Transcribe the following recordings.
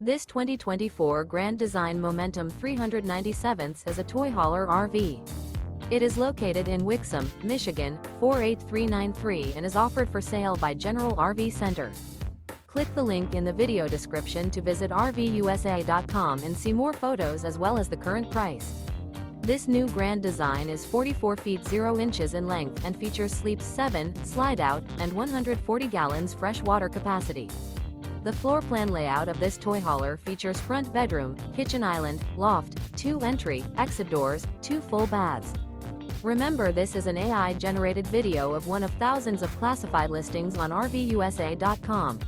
This 2024 Grand Design Momentum 397 is a toy hauler RV. It is located in Wixom, Michigan, 48393 and is offered for sale by General RV Center. Click the link in the video description to visit RVUSA.com and see more photos as well as the current price. This new Grand Design is 44 feet 0 inches in length and features Sleep 7, Slideout, and 140 gallons fresh water capacity. The floor plan layout of this toy hauler features front bedroom, kitchen island, loft, 2 entry, exit doors, 2 full baths. Remember, this is an AI-generated video of one of thousands of classified listings on RVUSA.com.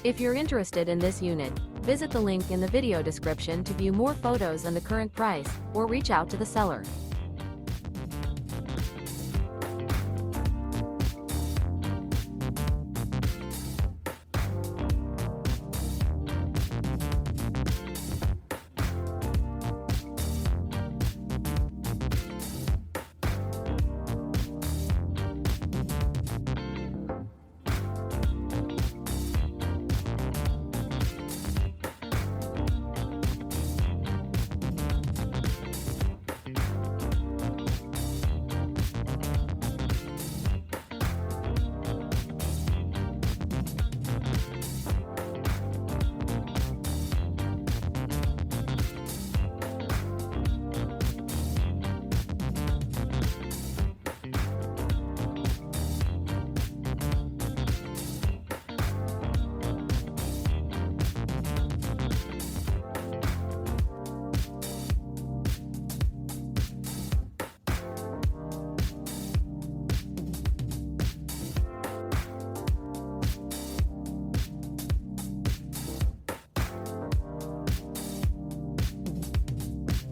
If you're interested in this unit, visit the link in the video description to view more photos and the current price, or reach out to the seller.